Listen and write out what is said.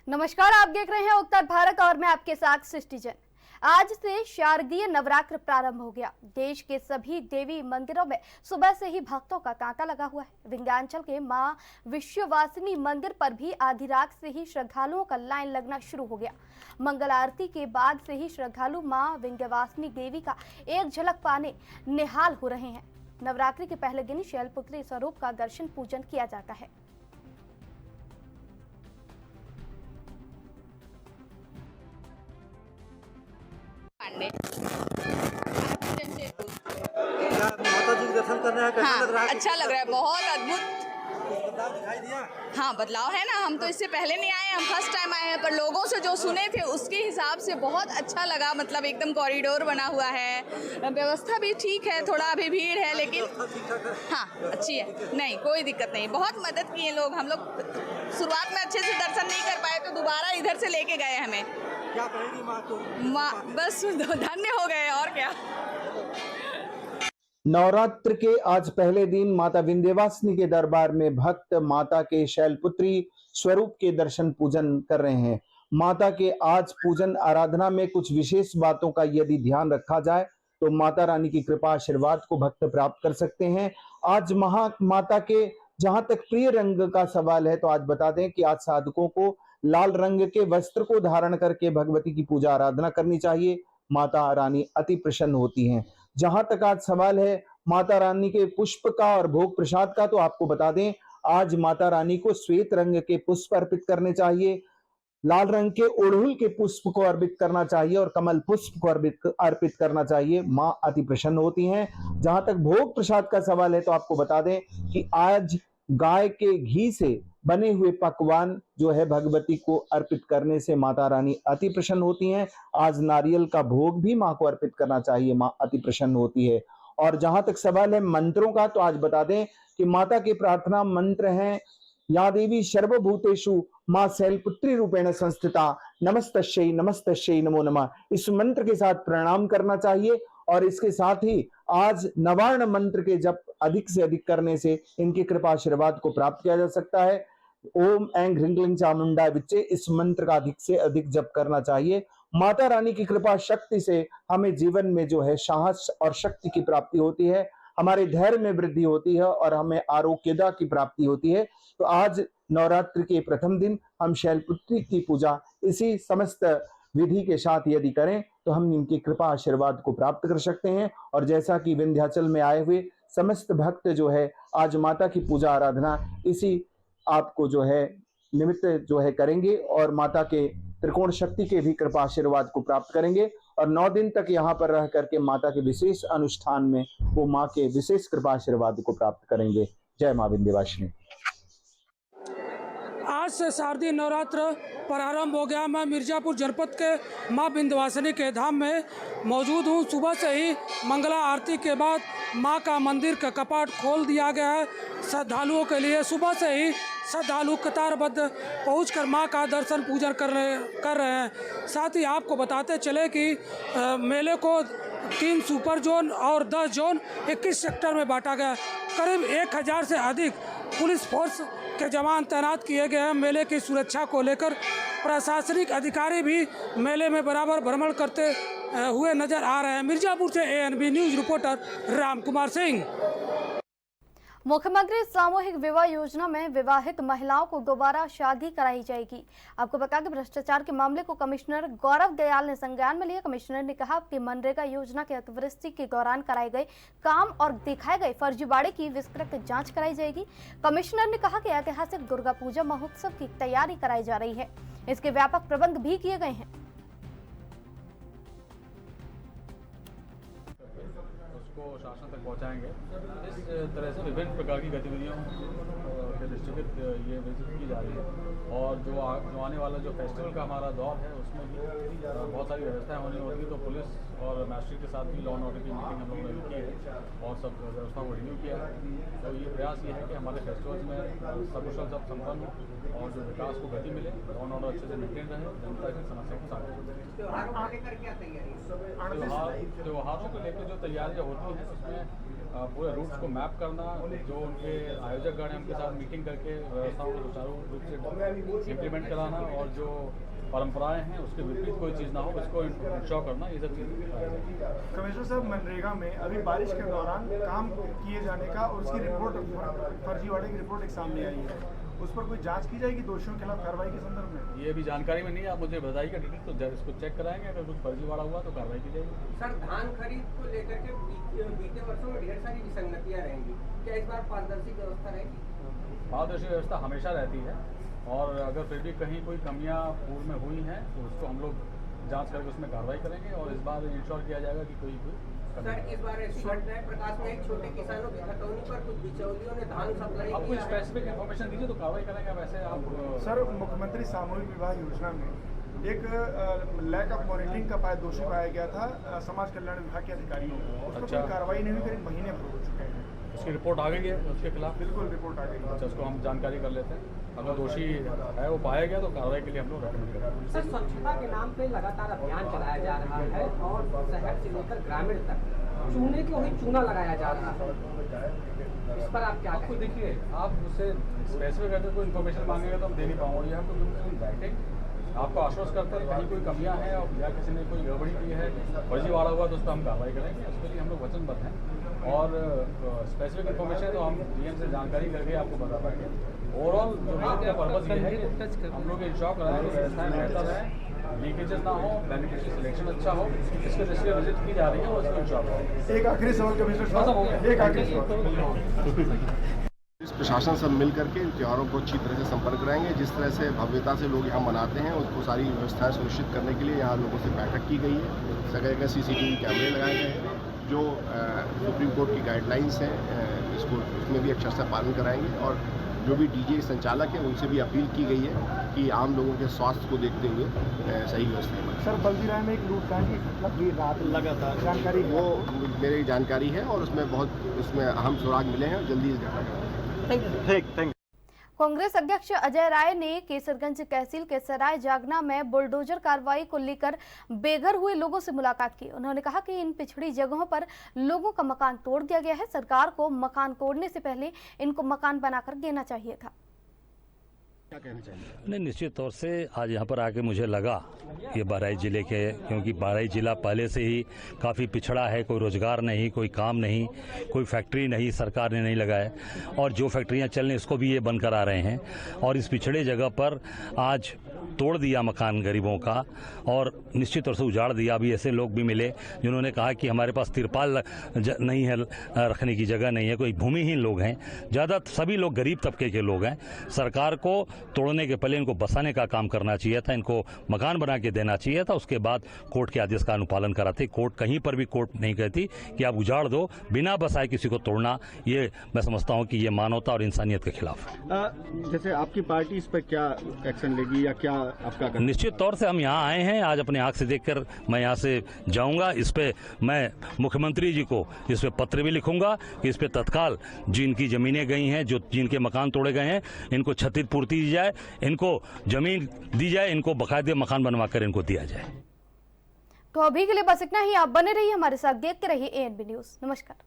नमस्कार, आप देख रहे हैं उत्तर भारत और मैं आपके साथ सृष्टि जैन। आज से शारदीय नवरात्र प्रारंभ हो गया। देश के सभी देवी मंदिरों में सुबह से ही भक्तों का तांता लगा हुआ है। विंध्याचल के मां विश्ववासिनी मंदिर पर भी आधी रात से ही श्रद्धालुओं का लाइन लगना शुरू हो गया। मंगल आरती के बाद से ही श्रद्धालु मां विंध्यवासिनी देवी का एक झलक पाने निहाल हो रहे हैं। नवरात्रि के पहले दिन शैलपुत्री स्वरूप का दर्शन पूजन किया जाता है। माता जी के दर्शन करने आए, कैसा लग रहा है? अच्छा लग रहा है, बहुत अद्भुत। बदलाव दिखाई दिया? हाँ, बदलाव है ना। हम तो इससे पहले नहीं आए, हम फर्स्ट टाइम आए हैं, पर लोगों से जो सुने थे उसके हिसाब से बहुत अच्छा लगा। मतलब एकदम कॉरिडोर बना हुआ है, व्यवस्था भी ठीक है, थोड़ा अभी भीड़ है लेकिन हाँ अच्छी है, नहीं कोई दिक्कत नहीं। बहुत मदद किए लोग। हम लोग शुरुआत में अच्छे से दर्शन नहीं कर पाए तो दोबारा इधर से लेके गए हमें। क्या कहेंगी माँ को? माँ बस धन्य हो गए और क्या। नवरात्र के आज पहले दिन माता विंध्यवासिनी के दरबार में भक्त माता के शैलपुत्री स्वरूप के दर्शन पूजन कर रहे हैं। माता के आज पूजन आराधना में कुछ विशेष बातों का यदि ध्यान रखा जाए तो माता रानी की कृपा आशीर्वाद को भक्त प्राप्त कर सकते हैं। आज माता के जहां तक प्रिय रंग का सवाल है तो आज बता दें कि आज साधकों को लाल रंग के वस्त्र को धारण करके भगवती की पूजा आराधना करनी चाहिए। माता रानी अति प्रसन्न होती हैं। जहां तक आज सवाल है माता रानी के पुष्प का और भोग प्रसाद का, तो आपको बता दें आज माता रानी को श्वेत रंग के पुष्प अर्पित करने चाहिए, लाल रंग के अड़हुल के पुष्प को अर्पित करना चाहिए और कमल पुष्प को अर्पित करना चाहिए। मां अति प्रसन्न होती हैं। जहां तक भोग प्रसाद का सवाल है तो आपको बता दें कि आज गाय के घी से बने हुए पकवान जो है भगवती को अर्पित करने से माता रानी अति प्रसन्न होती हैं। आज नारियल का भोग भी मां को अर्पित करना चाहिए, मां अति प्रसन्न होती है। और जहां तक सवाल है मंत्रों का तो आज बता दें कि माता के प्रार्थना मंत्र हैं, या देवी सर्वभूतेषु मां शैलपुत्री रूपेण संस्थिता नमस्तस्यै नमस्तस्यै नमो नमः। इस मंत्र के साथ प्रणाम करना चाहिए और इसके साथ ही आज नवार्ण मंत्र के जप अधिक से अधिक करने से इनकी कृपा आशीर्वाद को प्राप्त किया जा सकता है। ओम ऐं ह्रीं क्लीं चामुंडा विच्चे, इस मंत्र का अधिक से अधिक जप करना चाहिए। माता रानी की कृपा शक्ति से हमें जीवन में जो है साहस और शक्ति की प्राप्ति होती है, हमारे धैर्य में वृद्धि होती है और हमें आरोग्यता की प्राप्ति होती है। तो आज नवरात्रि के प्रथम दिन हम शैलपुत्री की पूजा इसी समस्त विधि के साथ यदि करें तो हम इनकी कृपा आशीर्वाद को प्राप्त कर सकते हैं। और जैसा कि विंध्याचल में आए हुए समस्त भक्त जो है आज माता की पूजा आराधना इसी आपको जो है निमित्त जो है करेंगे और माता के त्रिकोण शक्ति के भी कृपा आशीर्वाद को प्राप्त करेंगे और 9 दिन तक यहाँ पर रह करके माता के विशेष अनुष्ठान में वो माँ के विशेष कृपा आशीर्वाद को प्राप्त करेंगे। जय माँ विंध्यवासिनी। आज से शारदीय नवरात्र प्रारंभ हो गया। मैं मिर्जापुर जनपद के मां विंध्यवासिनी के धाम में मौजूद हूं। सुबह से ही मंगला आरती के बाद मां का मंदिर का कपाट खोल दिया गया है श्रद्धालुओं के लिए। सुबह से ही श्रद्धालु कतारबद्ध पहुंचकर मां का दर्शन पूजन कर रहे हैं। साथ ही आपको बताते चले कि मेले को 3 सुपर जोन और 10 जोन 21 सेक्टर में बांटा गया। करीब 1000 से अधिक पुलिस फोर्स के जवान तैनात किए गए हैं। मेले की सुरक्षा को लेकर प्रशासनिक अधिकारी भी मेले में बराबर भ्रमण करते हुए नजर आ रहे हैं। मिर्जापुर से ANB news reporter Ram Kumar Singh. मुख्यमंत्री सामूहिक विवाह योजना में विवाहित महिलाओं को दोबारा शादी कराई जाएगी। आपको बता दें भ्रष्टाचार के मामले को कमिश्नर गौरव दयाल ने संज्ञान में लिया। कमिश्नर ने कहा कि मनरेगा योजना के अतिवृष्टि के दौरान कराए गए काम और दिखाए गए फर्जीवाड़े की विस्तृत जांच कराई जाएगी। कमिश्नर ने कहा कि ऐतिहासिक दुर्गा पूजा महोत्सव की तैयारी कराई जा रही है, इसके व्यापक प्रबंध भी किए गए हैं। उसको शासन तक पहुंचाएंगे। इस तरह से विभिन्न प्रकार की गतिविधियों के दृष्टिगत ये विजिट की जा रही है और जो आने वाला जो फेस्टिवल का हमारा दौर है उसमें भी बहुत सारी व्यवस्थाएं होनी होगी। तो पुलिस और मैजिस्ट्रेट के साथ भी लॉ एंड ऑर्डर की मीटिंग हम लोगों ने की है और सब व्यवस्थाओं को रिव्यू किया है। तो ये प्रयास ये है कि हमारे फेस्टिवल्स में सकुशल सब संपन्न हो और जो विकास को गति मिले, लॉ एंड ऑर्डर अच्छे से मेंटेन रहे, जनता की समस्या को सामने। त्योहारों को लेकर जो तैयारियां होती हैं उसमें पूरे रूट्स को मैप करना, जो उनके आयोजकगण हैं उनके साथ मीटिंग करके व्यवस्थाओं को सुचारू रूप से इम्प्लीमेंट कराना, और जो परंपराएं हैं उसके विपरीत कोई चीज़ ना हो उसको इंश्योर करना, ये सब चीज़ें। कमिश्नर साहब, मनरेगा में अभी बारिश के दौरान काम किए जाने का और उसकी रिपोर्ट, फर्जीवाड़े की रिपोर्ट एक सामने आई है, उस पर कोई जांच की जाएगी दोषियों के खिलाफ कार्रवाई के संदर्भ में? ये भी जानकारी में नहीं है, आप मुझे बताइएगा डिटेल, तो इसको चेक कराएंगे, अगर कुछ फर्जीवाड़ा हुआ तो कार्रवाई की जाएगी। सर, धान खरीद को लेकर के बीते वर्षों में ढेर सारी विसंगतियां रहेंगी, क्या इस बार पारदर्शी व्यवस्था रहेगी? पारदर्शी व्यवस्था हमेशा रहती है, और अगर फिर भी कहीं कोई कमियां पूर्व में हुई हैं तो उसको हम लोग जांच करके उसमें कार्रवाई करेंगे, और इस बार इंश्योर किया जाएगा कि कोई सर, इस बार ऐसी घटनाएं प्रकाश में छोटे किसानों की खतौनी पर कुछ बिचौलियों ने धान सप्लाई आप कोई स्पेसिफिक इन्फॉर्मेशन दीजिए तो कार्रवाई करेंगे। वैसे आप सर, मुख्यमंत्री सामूहिक विवाह योजना में एक लैक ऑफ मॉनिटरिंग का दोषी पाया गया था समाज कल्याण विभाग के अधिकारियों को, उस पर कोई कार्रवाई नहीं हुई, करीब महीने भर हो चुके हैं। उसकी रिपोर्ट आ गई है उसके खिलाफ? बिल्कुल, रिपोर्ट आ गई। अच्छा, उसको हम जानकारी कर लेते हैं, अगर दोषी है वो पाया गया तो कार्रवाई के लिए हम लोग रेकमेंड करेंगे। सर, स्वच्छता के नाम पे लगातार अभियान चलाया जा रहा है और शहर से लेकर ग्रामीण तक चूने को ही चूना लगाया जा रहा है, इस पर आप क्या आपको देखिए, आप उससे स्पेसिफिक अगर कोई इन्फॉर्मेशन मांगेगा तो हम दे नहीं पाऊंगे, हम तो राइटिंग आपको आश्वस्त करते हैं कहीं कोई कमियां हैं और या किसी ने कोई गड़बड़ी की है, फर्जीवाड़ा हुआ तो उस पर हम कार्रवाई करेंगे, उसके लिए हम लोग वचनबद्ध हैं, और स्पेसिफिक इन्फॉर्मेशन तो हम डीएम से जानकारी करके आपको बता पाएंगे। ओवरऑल जो मेरा पर्पज ये है कि हम लोग इंश्योर कराएं कि व्यवस्थाएं बेहतर है, लीकेजेस ना हो, बेनिफिशियरी सिलेक्शन अच्छा हो, इसके दृष्टि विजिट की जा रही है और इसको इंश्योर करें। एक आखिरी सवाल कमिश्नर साहब, एक आखिरी सवाल। इस प्रशासन सब मिल करके इन त्योहारों को अच्छी तरह से संपर्क कराएंगे। जिस तरह से भव्यता से लोग यहाँ मनाते हैं उसको सारी व्यवस्थाएं सुनिश्चित करने के लिए यहाँ लोगों से बैठक की गई है। जगह जगह CCTV कैमरे लगाए गए हैं, जो सुप्रीम कोर्ट की गाइडलाइंस हैं इसको उसमें भी अक्षरशः पालन कराएंगे, और जो भी DJ संचालक हैं उनसे भी अपील की गई है कि आम लोगों के स्वास्थ्य को देखते हुए सही व्यवस्था बने। सर, बल्दीराय में एक लूटकांड की घटना हुई रात लगातार, जानकारी वो मेरी जानकारी है और उसमें अहम सुराग मिले हैं, जल्दी इस घटना का कांग्रेस अध्यक्ष अजय राय ने केसरगंज तहसील के सराय जागना में बुलडोजर कार्रवाई को लेकर बेघर हुए लोगों से मुलाकात की। उन्होंने कहा कि इन पिछड़ी जगहों पर लोगों का मकान तोड़ दिया गया है, सरकार को मकान तोड़ने से पहले इनको मकान बनाकर देना चाहिए था। क्या कहना चाहिए? नहीं, निश्चित तौर से आज यहाँ पर आके मुझे लगा ये बहराइच जिले के, क्योंकि बहराइच जिला पहले से ही काफ़ी पिछड़ा है, कोई रोजगार नहीं, कोई काम नहीं, कोई फैक्ट्री नहीं, सरकार ने नहीं लगाया, और जो फैक्ट्रियाँ चल रही उसको भी ये बंद करा रहे हैं, और इस पिछड़े जगह पर आज तोड़ दिया मकान गरीबों का, और निश्चित तौर से उजाड़ दिया। अभी ऐसे लोग भी मिले जिन्होंने कहा कि हमारे पास तिरपाल नहीं है, रखने की जगह नहीं है, कोई भूमिहीन लोग हैं, ज़्यादा सभी लोग गरीब तबके के लोग हैं। सरकार को तोड़ने के पहले इनको बसाने का काम करना चाहिए था, इनको मकान बना के देना चाहिए था, उसके बाद कोर्ट के आदेश का अनुपालन कराते। कोर्ट कहीं पर भी कोर्ट नहीं कहती कि आप उजाड़ दो, बिना बसाए किसी को तोड़ना, ये मैं समझता हूँ कि ये मानवता और इंसानियत के खिलाफ है। जैसे आपकी पार्टी इस पर क्या एक्शन लेगी या क्या आपका? निश्चित तौर से हम यहाँ आए हैं, आज अपने आंख से देखकर मैं यहाँ से जाऊंगा। इस पे मैं मुख्यमंत्री जी को इस पे पत्र भी लिखूंगा कि इस पे तत्काल जिनकी जमीनें गई हैं, जो जिनके मकान तोड़े गए हैं, इनको क्षतिपूर्ति दी जाए, इनको जमीन दी जाए, इनको बाकायदे मकान बनवा कर इनको दिया जाए। तो अभी के लिए बस इतना ही। आप बने रहिए हमारे साथ, देखते रहिए ANB न्यूज़। नमस्कार।